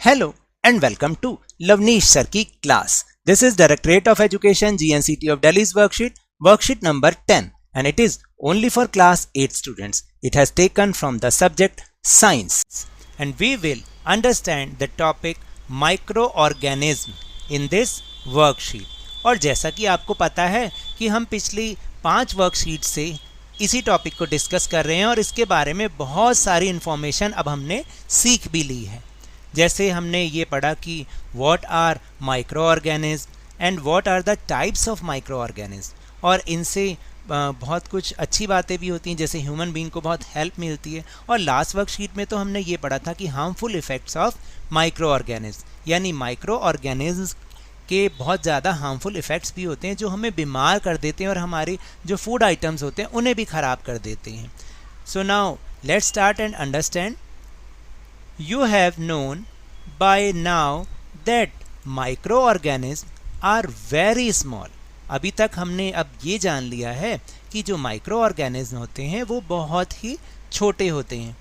Hello and welcome to Lavneesh Sir की class. This is Directorate of Education GNCT of Delhi's worksheet number 10, and it is only for class 8 students. It has taken from the subject science, and we will understand the topic microorganism in this worksheet. और जैसा कि आपको पता है कि हम पिछली 5 worksheet से इसी टॉपिक को डिस्कस कर रहे हैं और इसके बारे में बहुत सारी इन्फॉर्मेशन अब हमने सीख भी ली है। जैसे हमने ये पढ़ा कि what are microorganism and what are the types of microorganism, और इनसे बहुत कुछ अच्छी बातें भी होती हैं, जैसे ह्यूमन बीइंग को बहुत हेल्प मिलती है। और लास्ट वर्कशीट में तो हमने ये पढ़ा था कि harmful effects of micro organism, यानी माइक्रो ऑर्गेनिज्म के बहुत ज़्यादा हार्मफुल इफ़ेक्ट्स भी होते हैं जो हमें बीमार कर देते हैं और हमारे जो फूड आइटम्स होते हैं उन्हें भी ख़राब कर देते हैं। So now let's start and understand. You have known by now that microorganisms are very small. अभी तक हमने अब ये जान लिया है कि जो माइक्रो ऑर्गेनिज्म होते हैं वो बहुत ही छोटे होते हैं,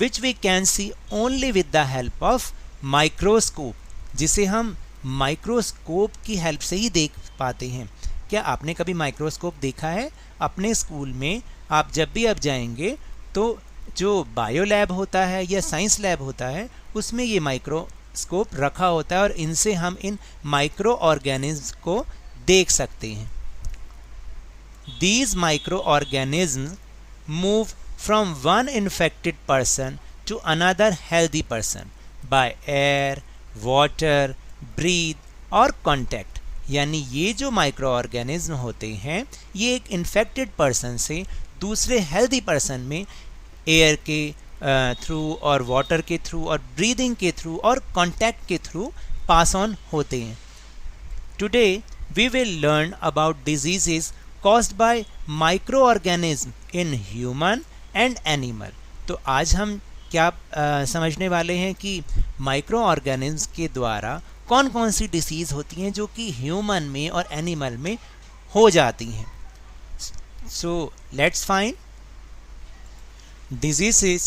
which we can see only with the help of microscope, जिसे हम माइक्रोस्कोप की हेल्प से ही देख पाते हैं। क्या आपने कभी माइक्रोस्कोप देखा है? अपने स्कूल में आप जब भी अब जाएंगे तो जो बायो लैब होता है या साइंस लैब होता है उसमें ये माइक्रोस्कोप रखा होता है और इनसे हम इन माइक्रो ऑर्गेनिज्म को देख सकते हैं। These microorganisms move from one infected person to another healthy person by air, water, breathe और contact। यानी ये जो माइक्रो ऑर्गेनिज्म होते हैं ये एक इन्फेक्टेड पर्सन से दूसरे हेल्दी पर्सन में एयर के थ्रू और वाटर के थ्रू और ब्रीदिंग के थ्रू और कांटेक्ट के थ्रू पास ऑन होते हैं। Today we will learn about diseases caused by microorganism in human and animal. तो आज हम क्या समझने वाले हैं कि माइक्रो ऑर्गेनिज्म के द्वारा कौन कौन सी डिसीज़ होती हैं जो कि ह्यूमन में और एनिमल में हो जाती हैं। So let's find diseases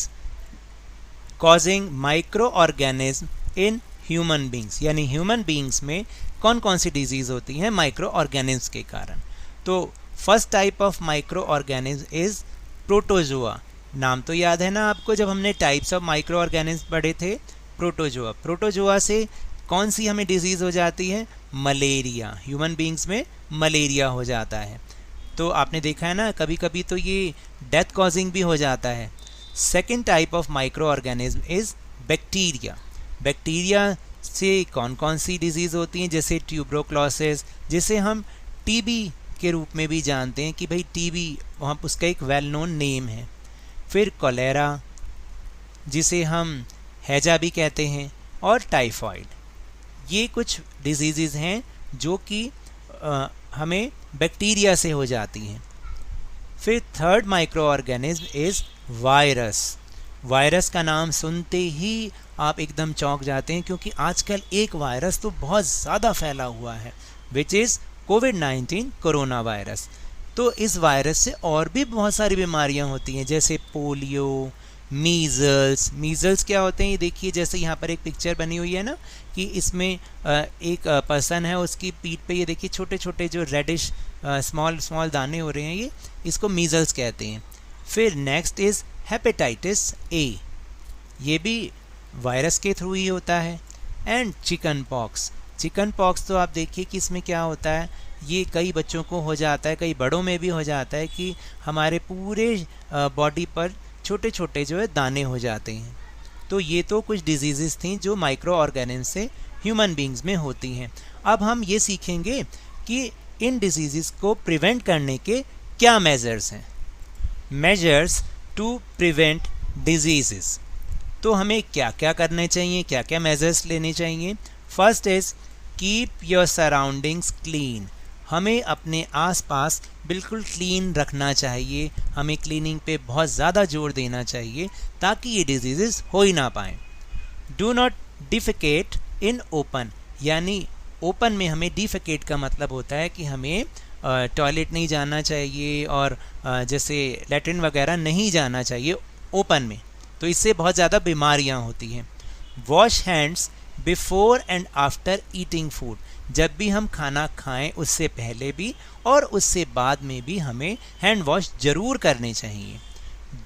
causing microorganism in human beings, यानी ह्यूमन बींग्स में कौन कौन सी डिजीज़ होती हैं माइक्रो ऑर्गेनिज्म के कारण। तो first type of micro organism is protozoa. नाम तो याद है ना आपको, जब हमने टाइप्स ऑफ माइक्रो ऑर्गेनिज्म पढ़े थे। प्रोटोजोआ, प्रोटोजोआ से कौन सी हमें डिजीज़ हो जाती है? मलेरिया। ह्यूमन बींग्स में मलेरिया हो जाता है। तो आपने देखा है ना, कभी कभी तो ये डेथ कॉजिंग भी हो जाता है। Second type of micro organism is bacteria. Bacteria से कौन कौन सी डिजीज़ होती हैं? जैसे ट्यूबरोक्लोसिस, जिसे हम टीबी के रूप में भी जानते हैं कि भाई टीबी वहाँ उसका एक वेल नोन नेम है। फिर कोलेरा, जिसे हम हैजा भी कहते हैं, और टाइफाइड। ये कुछ डिजीज़ हैं जो कि हमें बैक्टीरिया से हो जाती हैं। फिर third micro organism is virus. Virus का नाम सुनते ही आप एकदम चौंक जाते हैं क्योंकि आजकल एक वायरस तो बहुत ज़्यादा फैला हुआ है, which is covid corona virus. तो इस वायरस से और भी बहुत सारी बीमारियां होती हैं, जैसे पोलियो, मीज़ल्स। मीज़ल्स क्या होते हैं? ये देखिए, जैसे यहाँ पर एक पिक्चर बनी हुई है ना कि इसमें एक पर्सन है, उसकी पीठ पे ये देखिए छोटे छोटे जो रेडिश स्मॉल स्मॉल दाने हो रहे हैं, ये इसको मीज़ल्स कहते हैं। फिर नेक्स्ट इज़ हेपेटाइटिस ए, ये भी वायरस के थ्रू ही होता है। And chicken pox. Chicken pox तो आप देखिए कि इसमें क्या होता है, ये कई बच्चों को हो जाता है, कई बड़ों में भी हो जाता है कि हमारे पूरे बॉडी पर छोटे छोटे जो है दाने हो जाते हैं। तो ये तो कुछ डिजीज़ थी जो माइक्रो ऑर्गेनिज्म से ह्यूमन बींग्स में होती हैं। अब हम ये सीखेंगे कि इन डिजीज़ को प्रिवेंट करने के क्या मेजर्स हैं। Measures to prevent disease. तो हमें क्या क्या करने चाहिए, क्या क्या मेजर्स लेने चाहिए? First is keep your surroundings clean. हमें अपने आसपास बिल्कुल क्लीन रखना चाहिए। हमें क्लीनिंग पे बहुत ज़्यादा जोर देना चाहिए ताकि ये डिजीज़ हो ही ना पाएँ। डू नॉट डिफेकेट इन ओपन, यानी ओपन में हमें डिफेकेट का मतलब होता है कि हमें टॉयलेट नहीं जाना चाहिए और जैसे लैट्रिन वगैरह नहीं जाना चाहिए ओपन में, तो इससे बहुत ज़्यादा बीमारियां होती हैं। Wash hands before and after eating food, जब भी हम खाना खाएं उससे पहले भी और उससे बाद में भी हमें हैंड वॉश जरूर करने चाहिए।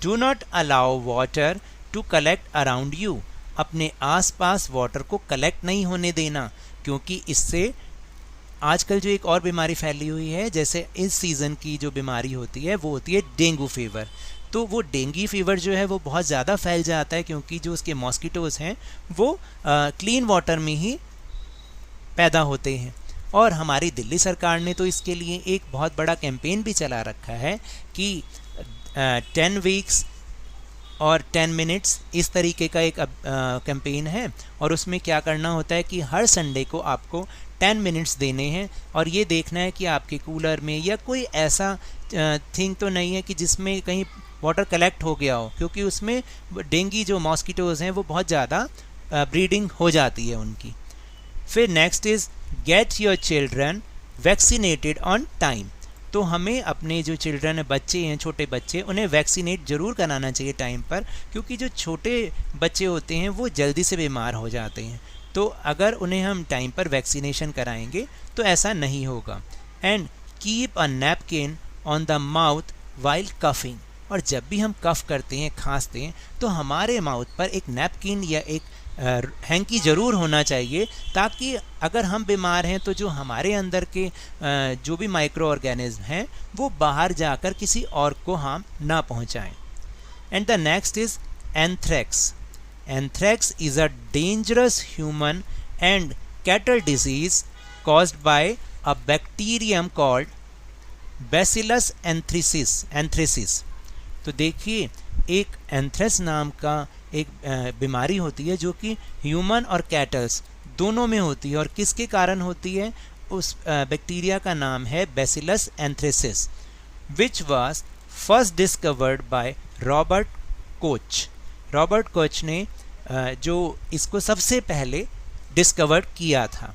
Do not allow water to collect around you, अपने आसपास वाटर को कलेक्ट नहीं होने देना, क्योंकि इससे आजकल जो एक और बीमारी फैली हुई है, जैसे इस सीज़न की जो बीमारी होती है वो होती है डेंगू फीवर। तो वो डेंगू फीवर जो है वो बहुत ज़्यादा फैल जाता है, क्योंकि जो उसके मॉस्किटोज़ हैं वो क्लीन वाटर में ही पैदा होते हैं। और हमारी दिल्ली सरकार ने तो इसके लिए एक बहुत बड़ा कैंपेन भी चला रखा है कि 10 वीक्स और 10 मिनट्स इस तरीके का एक कैंपेन है। और उसमें क्या करना होता है कि हर संडे को आपको 10 मिनट्स देने हैं और ये देखना है कि आपके कूलर में या कोई ऐसा थिंग तो नहीं है कि जिसमें कहीं वाटर कलेक्ट हो गया हो, क्योंकि उसमें डेंगू जो मॉस्किटोज़ हैं वो बहुत ज़्यादा ब्रीडिंग हो जाती है उनकी। फिर next is get your children vaccinated on time, तो हमें अपने जो चिल्ड्रन बच्चे हैं, छोटे बच्चे, उन्हें वैक्सीनेट ज़रूर कराना चाहिए टाइम पर, क्योंकि जो छोटे बच्चे होते हैं वो जल्दी से बीमार हो जाते हैं। तो अगर उन्हें हम टाइम पर वैक्सीनेशन कराएंगे तो ऐसा नहीं होगा। And keep a napkin on the mouth while coughing, और जब भी हम कफ करते हैं, खांसते हैं, तो हमारे माउथ पर एक नैपकिन या एक हैंकी ज़रूर होना चाहिए, ताकि अगर हम बीमार हैं तो जो हमारे अंदर के जो भी माइक्रो ऑर्गेनिज्म हैं वो बाहर जाकर किसी और को हार्म ना पहुंचाएं। And the next is anthrax. Anthrax is a dangerous human and cattle disease caused by a bacterium called Bacillus anthracis। तो देखिए, एक एंथ्रेक्स नाम का एक बीमारी होती है जो कि ह्यूमन और कैटल्स दोनों में होती है। और किसके कारण होती है? उस बैक्टीरिया का नाम है Bacillus anthracis, which was first discovered by Robert Koch. Robert Koch ने जो इसको सबसे पहले डिस्कवर किया था।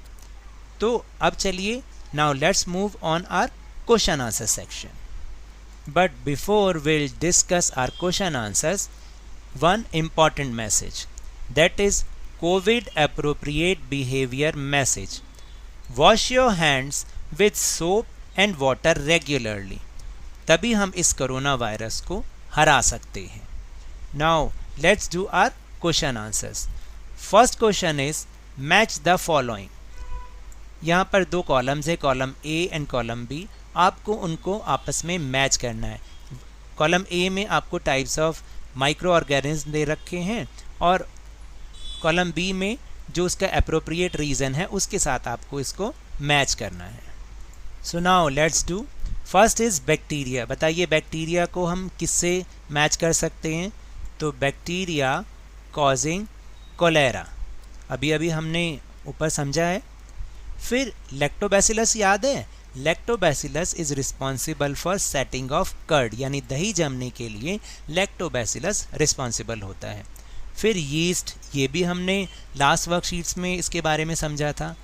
तो अब चलिए, now let's move on our question answer section. But before will discuss our question answers, one important message, that is Covid appropriate behaviour message. Wash your hands with soap and water regularly, तभी हम इस corona virus को हरा सकते हैं। Now let's do our question answers. First question is match the following. यहाँ पर दो कॉलम्स है, column A and column B। आपको उनको आपस में मैच करना है। कॉलम A में आपको टाइप्स ऑफ माइक्रो ऑर्गेनिज्म दे रखे हैं और कॉलम B में जो उसका एप्रोप्रिएट रीज़न है उसके साथ आपको इसको मैच करना है। So now let's do. First is bacteria. बताइए बैक्टीरिया को हम किससे मैच कर सकते हैं? तो बैक्टीरिया कॉजिंग कोलेरा, अभी अभी हमने ऊपर समझा है। फिर लैक्टोबैसिलस याद है? Lactobacillus is responsible for setting of curd, यानी दही जमने के लिए लैक्टोबैसिलस रिस्पॉन्सिबल होता है। फिर यीस्ट, ये भी हमने लास्ट वर्कशीट्स में इसके बारे में समझा था।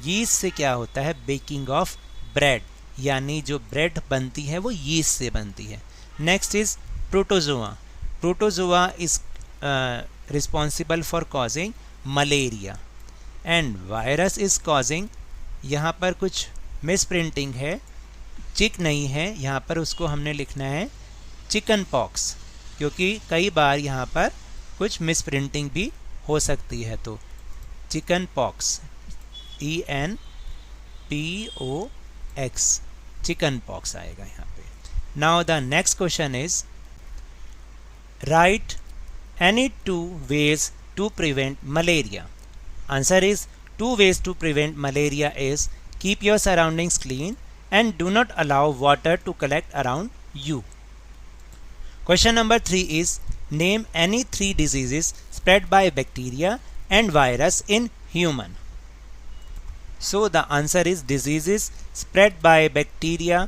यीस्ट से क्या होता है? बेकिंग ऑफ ब्रेड, यानी जो ब्रेड बनती है वो यीस्ट से बनती है। Next is protozoa. Protozoa is responsible for causing malaria and virus is causing, यहाँ पर कुछ मिसप्रिंटिंग है, चिक नहीं है, यहाँ पर उसको हमने लिखना है चिकन पॉक्स, क्योंकि कई बार यहाँ पर कुछ मिसप्रिंटिंग भी हो सकती है। तो chicken pox, ENPOX, chicken pox आएगा यहाँ पे। Now the next question is write any 2 ways to prevent malaria. Answer is 2 ways to prevent malaria is keep your surroundings clean and do not allow water to collect around you. Question number 3 is name any 3 diseases spread by bacteria and virus in human. So the answer is diseases spread by bacteria.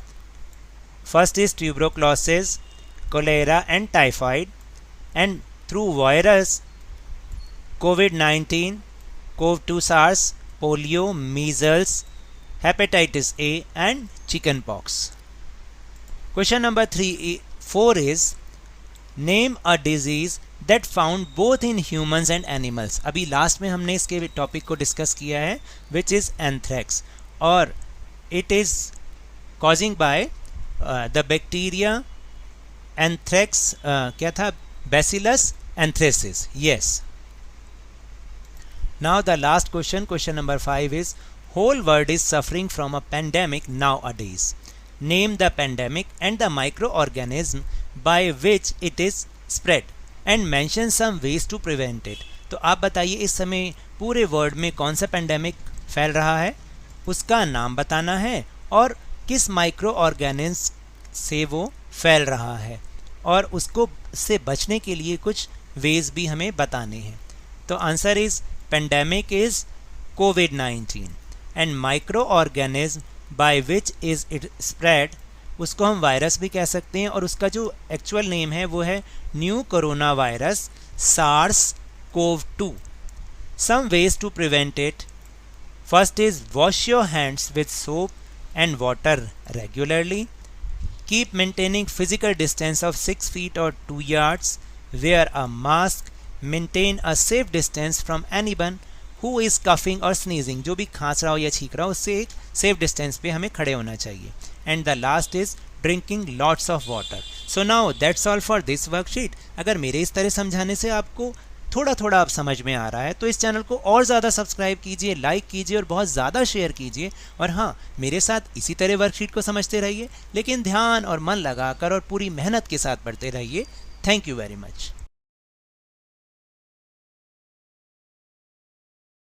First is tuberculosis, cholera and typhoid, and through virus COVID-19, CoV-2 SARS, polio, measles, hepatitis A and chickenpox. Question number 4 is name a disease that found both in humans and animals. अभी last में हमने इसके topic को discuss किया है, which is anthrax, और it is causing by the bacteria anthrax, क्या था, bacillus anthracis. Yes. Now the last question, question number 5 is whole world is suffering from a pandemic nowadays. Name the pandemic and the microorganism by which it is spread and mention some ways to prevent it. तो आप बताइए इस समय पूरे world में कौन सा pandemic फैल रहा है, उसका नाम बताना है और किस माइक्रो ऑर्गेनिज्म से वो फैल रहा है, और उसको से बचने के लिए कुछ वेज भी हमें बताने हैं। तो answer is pandemic is covid and micro organism by which is it spread, उसको हम वायरस भी कह सकते हैं, और उसका जो एक्चुअल नेम है वो है new corona virus SARS-CoV-2. Some ways to prevent it. First is wash your hands with soap and water regularly. Keep maintaining physical distance of 6 feet or 2 yards. Wear a mask. Maintain a safe distance from anyone who is coughing or sneezing. जो भी खांस रहा हो या छींक रहा हो उससे एक सेफ डिस्टेंस पे हमें खड़े होना चाहिए. And the last is drinking lots of water. So now that's all for this worksheet. अगर मेरे इस तरह समझाने से आपको थोड़ा थोड़ा आप समझ में आ रहा है तो इस चैनल को और ज़्यादा सब्सक्राइब कीजिए, लाइक कीजिए और बहुत ज़्यादा शेयर कीजिए. और हाँ, मेरे साथ इसी तरह वर्कशीट को समझते रहिए, लेकिन ध्यान और मन लगाकर और पूरी मेहनत के साथ पढ़ते रहिए. Thank you very much.